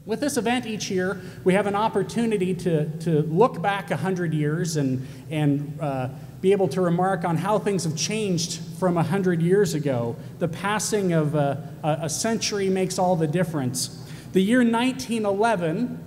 With this event each year, we have an opportunity to look back 100 years and be able to remark on how things have changed from 100 years ago. The passing of a century makes all the difference. The year 1911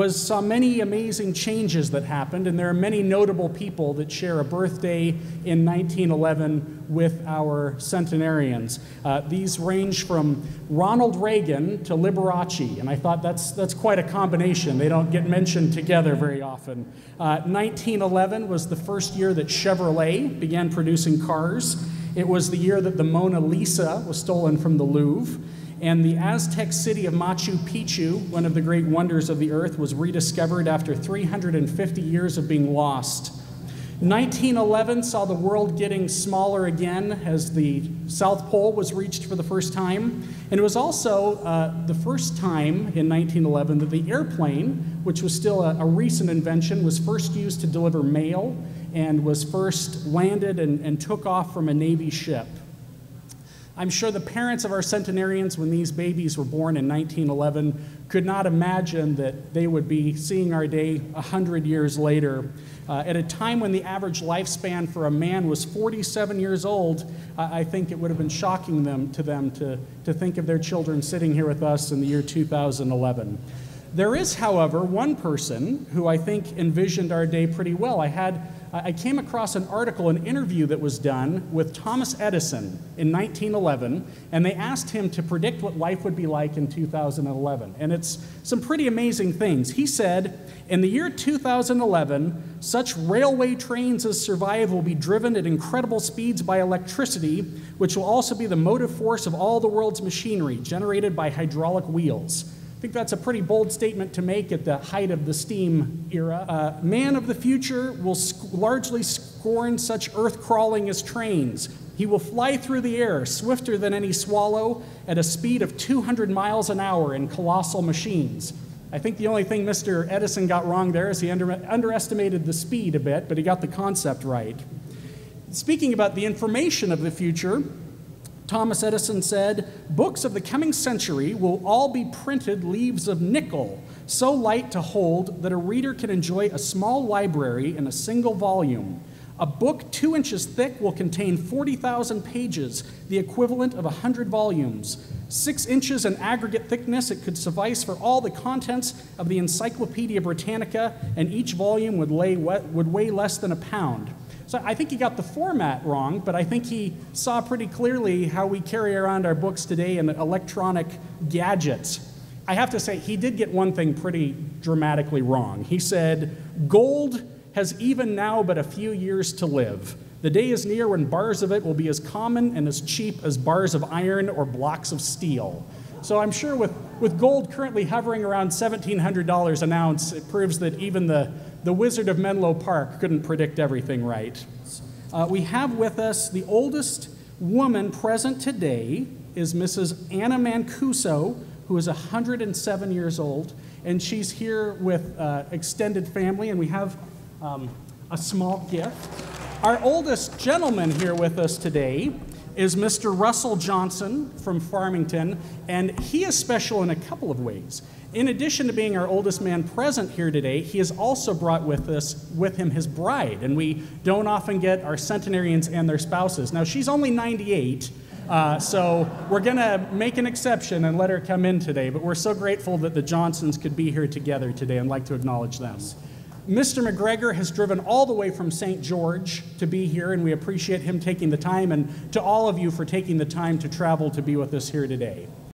saw many amazing changes that happened, and there are many notable people that share a birthday in 1911 with our centenarians. These range from Ronald Reagan to Liberace, and I thought that's quite a combination. They don't get mentioned together very often. 1911 was the first year that Chevrolet began producing cars. It was the year that the Mona Lisa was stolen from the Louvre. And the Aztec city of Machu Picchu, one of the great wonders of the earth, was rediscovered after 350 years of being lost. 1911 saw the world getting smaller again as the South Pole was reached for the first time. And it was also the first time in 1911 that the airplane, which was still a recent invention, was first used to deliver mail and was first landed and took off from a Navy ship. I'm sure the parents of our centenarians, when these babies were born in 1911, could not imagine that they would be seeing our day 100 years later. At a time when the average lifespan for a man was 47 years old, I think it would have been shocking to them to think of their children sitting here with us in the year 2011. There is, however, one person who I think envisioned our day pretty well. I came across an article, an interview that was done with Thomas Edison in 1911, and they asked him to predict what life would be like in 2011. And it's some pretty amazing things. He said, in the year 2011, such railway trains as survive will be driven at incredible speeds by electricity, which will also be the motive force of all the world's machinery, generated by hydraulic wheels. I think that's a pretty bold statement to make at the height of the steam era. Man of the future will largely scorn such earth crawling as trains. He will fly through the air swifter than any swallow at a speed of 200 miles an hour in colossal machines. I think the only thing Mr. Edison got wrong there is he underestimated the speed a bit, but he got the concept right. Speaking about the information of the future, Thomas Edison said, books of the coming century will all be printed leaves of nickel, so light to hold that a reader can enjoy a small library in a single volume. A book 2 inches thick will contain 40,000 pages, the equivalent of 100 volumes. 6 inches in aggregate thickness, it could suffice for all the contents of the Encyclopedia Britannica, and each volume would weigh less than a pound. So I think he got the format wrong, but I think he saw pretty clearly how we carry around our books today in electronic gadgets. I have to say, he did get one thing pretty dramatically wrong. He said, gold has even now but a few years to live. The day is near when bars of it will be as common and as cheap as bars of iron or blocks of steel. So I'm sure with gold currently hovering around $1,700 an ounce, it proves that even the Wizard of Menlo Park couldn't predict everything right. We have with us the oldest woman present today is Mrs. Anna Mancuso, who is 107 years old, and she's here with extended family, and we have a small gift. Our oldest gentleman here with us today is Mr. Russell Johnson from Farmington, and he is special in a couple of ways. In addition to being our oldest man present here today, he has also brought with him his bride, and we don't often get our centenarians and their spouses. Now, she's only 98, so we're going to make an exception and let her come in today, but we're so grateful that the Johnsons could be here together today and like to acknowledge them. Mr. McGregor has driven all the way from St. George to be here, and we appreciate him taking the time, and to all of you for taking the time to travel to be with us here today.